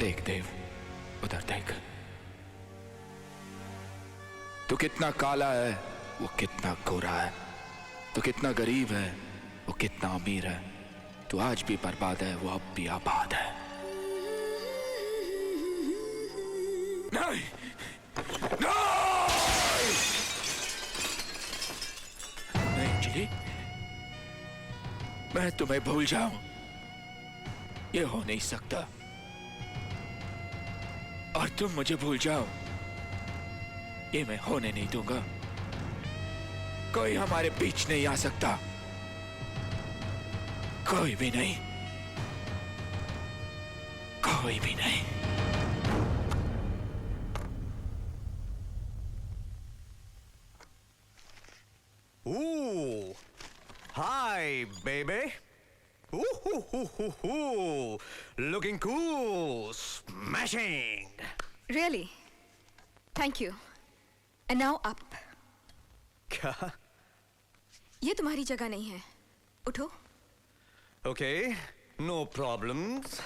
देख देव, उधर देख। तू कितना काला है, वो कितना गोरा है। तू कितना गरीब है, वो कितना अमीर है। तू आज भी बर्बाद है, वो अब भी आबाद है। नहीं, नहीं अंजलि, मैं तुम्हें भूल जाऊं, ये हो नहीं सकता। और तुम मुझे भूल जाओ, ये मैं होने नहीं दूंगा। कोई हमारे बीच नहीं आ सकता, कोई भी नहीं, कोई भी नहीं। Ooh, hi, baby. Ooh, looking cool, smashing. Really? Thank you. And now up. क्या? ये तुम्हारी जगह नहीं है, उठो। Okay, no problems.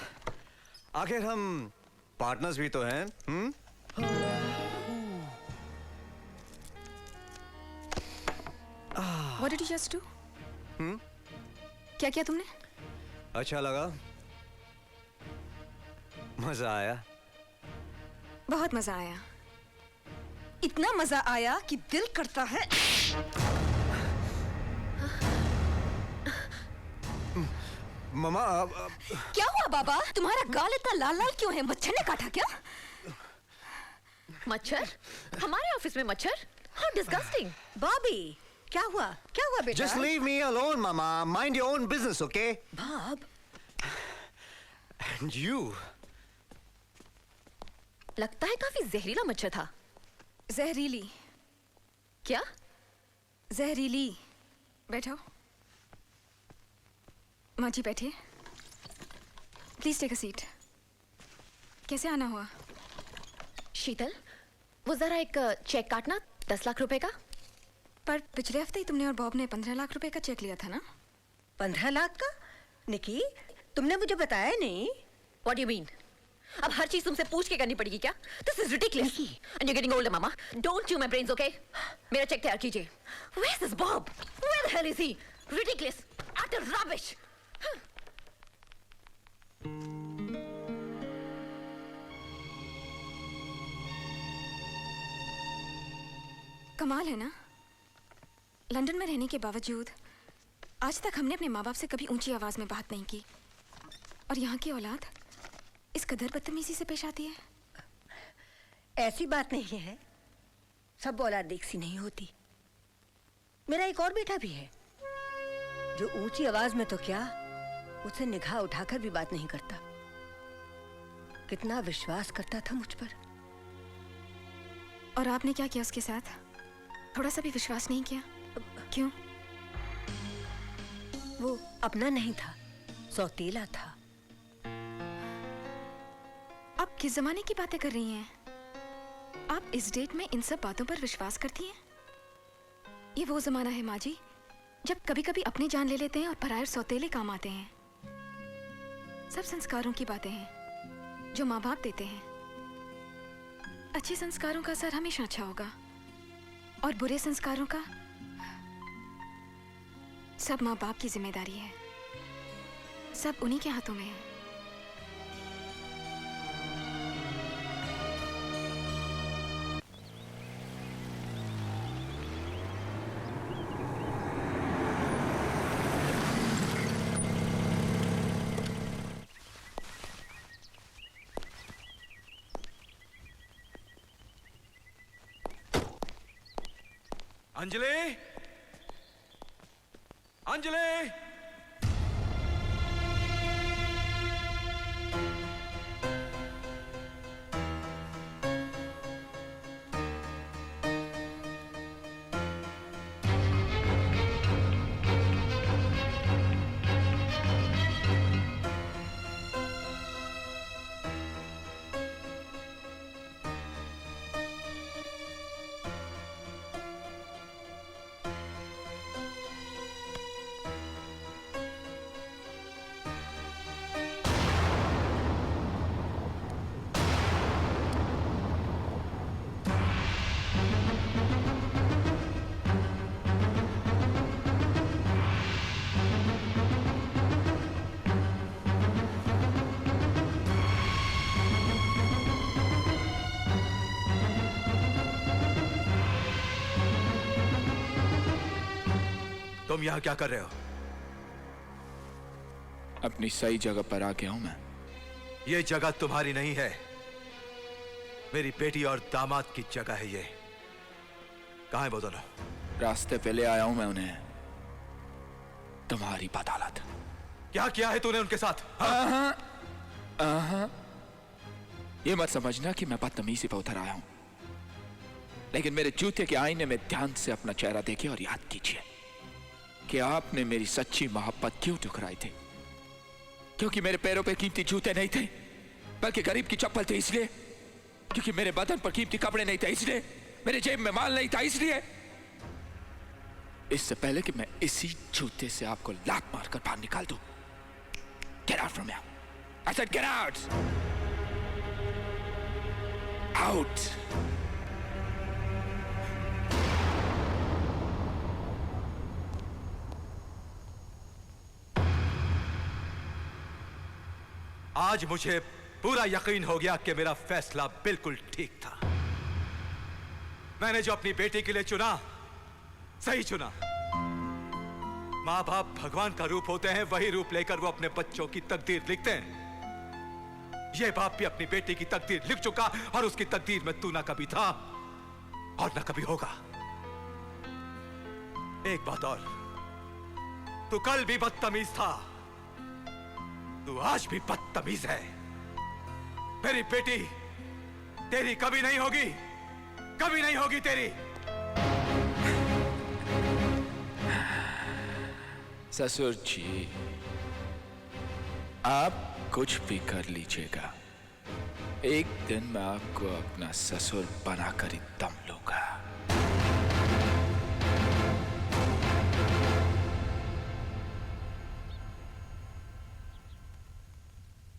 आखिर हम पार्टनर्स भी तो हैं, What did you just do? क्या किया तुमने? अच्छा लगा? मजा आया? बहुत मजा आया। इतना मजा आया कि दिल करता है। ममा क्या हुआ बाबा? तुम्हारा गाल इतना लाल लाल क्यों है? मच्छर ने काटा क्या? मच्छर? हमारे ऑफिस में मच्छर? How disgusting! बॉबी, क्या हुआ? क्या हुआ बेटा? Just leave me alone, Mama. Mind your own business, okay? बाब, And you? लगता है काफी जहरीला मच्छर था। जहरीली? क्या? जहरीली। बैठो। माँ जी बैठिए। Please take a seat. कैसे आना हुआ? शीतल, वो जरा एक चेक काटना 10 लाख रुपए का। पर पिछले हफ्ते ही तुमने और बॉब ने 15 लाख रुपए का चेक लिया था ना? 15 लाख का? निकी, तुमने मुझे बताया नहीं। What do you mean? अब हर चीज तुमसे पूछ के करनी पड़ेगी क्या? This is ridiculous. And you're getting older, Mama. Don't chew my brains, okay? मेरा चेक तैयार कीजिए। Where's this Bob? Where the hell is he? Ridiculous. Utter rubbish. कमाल है ना, लंदन में रहने के बावजूद आज तक हमने अपने माँ बाप से कभी ऊंची आवाज में बात नहीं की, और यहाँ की औलाद इस कदर बदतमीजी से पेश आती है। ऐसी बात नहीं है, सब औलाद एक सी नहीं होती। मेरा एक और बेटा भी है जो ऊंची आवाज में तो क्या, मुझसे निगाह उठाकर भी बात नहीं करता। कितना विश्वास करता था मुझ पर। और आपने क्या किया उसके साथ? थोड़ा सा भी विश्वास नहीं किया? क्यों? वो अपना नहीं था, सौतेला था। आप किस जमाने की बातें कर रही हैं? आप इस डेट में इन सब बातों पर विश्वास करती हैं? ये वो जमाना है माँ जी, जब कभी कभी अपनी जान ले लेते हैं और पराये सौतेले काम आते हैं। सब संस्कारों की बातें हैं जो माँ बाप देते हैं। अच्छे संस्कारों का असर हमेशा अच्छा होगा, और बुरे संस्कारों का सब माँ बाप की जिम्मेदारी है। सब उन्हीं के हाथों में है। अंजलि, अंजलि, तुम यहां क्या कर रहे हो? अपनी सही जगह पर आ गया हूं मैं। ये जगह तुम्हारी नहीं है, मेरी बेटी और दामाद की जगह है ये। कहां है वो दोनों? रास्ते पे ले आया हूं मैं उन्हें, तुम्हारी बदौलत। क्या किया है तूने उनके साथ? ये मत समझना कि मैं बदतमीजी पे उतर आया हूं, लेकिन मेरे जूते के आईने में ध्यान से अपना चेहरा देखिए और याद कीजिए कि आपने मेरी सच्ची मोहब्बत क्यों ठुकराई थी। क्योंकि मेरे पैरों पे कीमती जूते नहीं थे, बल्कि गरीब की चप्पल थे इसलिए। क्योंकि मेरे बदन पर कीमती कपड़े नहीं थे इसलिए। मेरे जेब में माल नहीं था इसलिए। इससे पहले कि मैं इसी जूते से आपको लात मारकर बाहर निकाल दूं, get out from here. I said get out. Out. आज मुझे पूरा यकीन हो गया कि मेरा फैसला बिल्कुल ठीक था। मैंने जो अपनी बेटी के लिए चुना, सही चुना। माँ बाप भगवान का रूप होते हैं, वही रूप लेकर वो अपने बच्चों की तकदीर लिखते हैं। ये बाप भी अपनी बेटी की तकदीर लिख चुका, और उसकी तकदीर में तू ना कभी था और ना कभी होगा। एक बात और, तू कल भी बदतमीज था, तू आज भी बदतमीज है। मेरी बेटी तेरी कभी नहीं होगी, कभी नहीं होगी तेरी। ससुर जी, आप कुछ भी कर लीजिएगा, एक दिन मैं आपको अपना ससुर बनाकर ही दम लूंगा।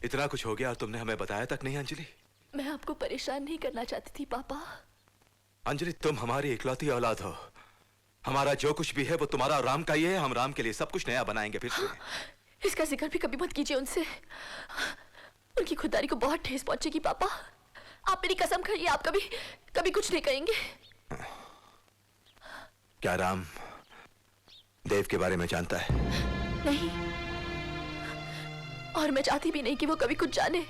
इतना कुछ हो गया और तुमने हमें बताया तक नहीं अंजलि? मैं आपको परेशान नहीं करना चाहती थी पापा। अंजलि, तुम हमारी इकलौती औलाद हो। हमारा जो कुछ भी है वो तुम्हारा और राम का ही है। हम राम के लिए सब कुछ नया बनाएंगे फिर से। इसका जिक्र भी कभी मत कीजिए उनसे, उनकी खुददारी को बहुत ठेस पहुंचेगी पापा। आप मेरी कसम खाइए, आप कभी कभी कुछ नहीं कहेंगे। क्या राम देव के बारे में जानता है? नहीं, और मैं चाहती भी नहीं कि वो कभी कुछ जाने।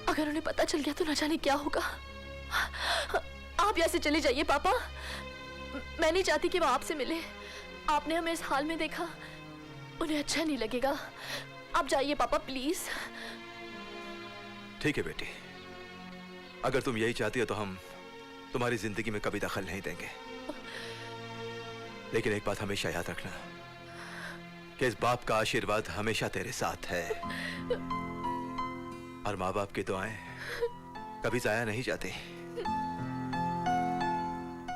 अगर उन्हें पता चल गया तो न जाने क्या होगा। आप यहाँ से चले जाइए पापा। मैं नहीं चाहती कि वो आपसे मिले। आपने हमें इस हाल में देखा, उन्हें अच्छा नहीं लगेगा। आप जाइए पापा प्लीज। ठीक है बेटी, अगर तुम यही चाहती हो तो हम तुम्हारी जिंदगी में कभी दखल नहीं देंगे। लेकिन एक बात हमेशा याद रखना कि इस बाप का आशीर्वाद हमेशा तेरे साथ है, और माँ बाप की दुआएं कभी जाया नहीं जाती।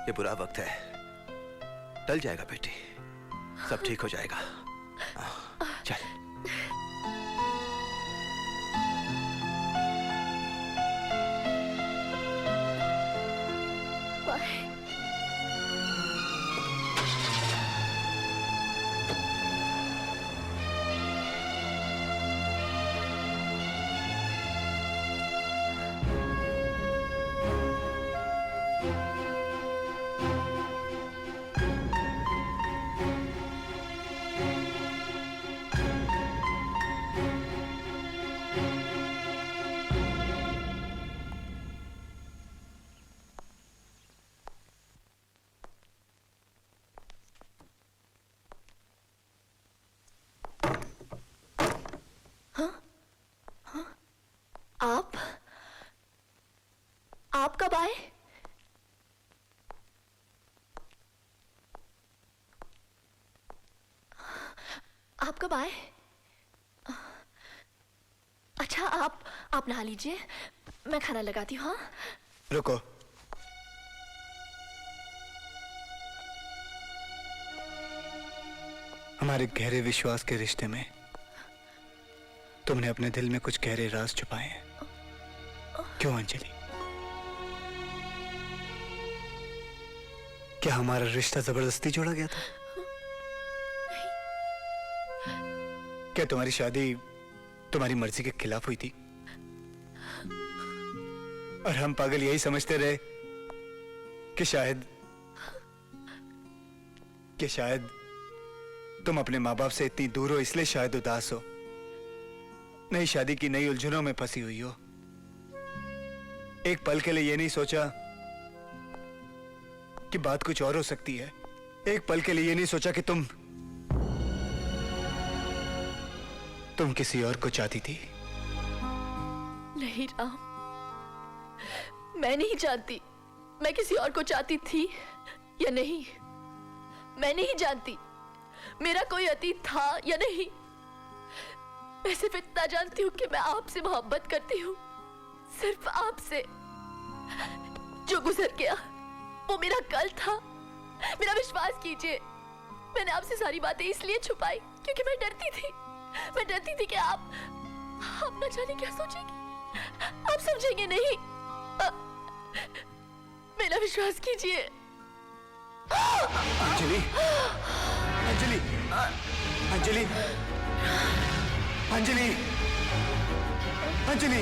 ये बुरा वक्त है, टल जाएगा बेटी, सब ठीक हो जाएगा। चल। बाय। आप कब आए? आप कब आए? अच्छा, आप नहा लीजिए, मैं खाना लगाती हूँ। हाँ, रुको। हमारे गहरे विश्वास के रिश्ते में तुमने अपने दिल में कुछ गहरे राज छुपाए हैं। क्यों अंजलि? क्या हमारा रिश्ता जबरदस्ती जोड़ा गया था? क्या तुम्हारी शादी तुम्हारी मर्जी के खिलाफ हुई थी और हम पागल यही समझते रहे कि कि शायद तुम अपने माँ बाप से इतनी दूर हो, इसलिए शायद उदास हो, नई शादी की नई उलझनों में फंसी हुई हो। एक पल के लिए ये नहीं सोचा कि बात कुछ और हो सकती है। एक पल के लिए ये नहीं सोचा कि तुम किसी और को चाहती थी। नहीं राम, मैं नहीं जानती मैं किसी और को चाहती थी या नहीं। मैं नहीं जानती मेरा कोई अतीत था या नहीं। मैं सिर्फ इतना जानती हूँ कि मैं आपसे मोहब्बत करती हूँ, सिर्फ आपसे। जो गुजर गया वो मेरा कल था। मेरा विश्वास कीजिए, मैंने आपसे सारी बातें इसलिए छुपाई क्योंकि मैं डरती थी कि आप न जाने क्या सोचेंगे, आप समझेंगे नहीं। मेरा विश्वास कीजिए। अंजलि, अंजलि, अंजलि, अंजलि, अंजलि,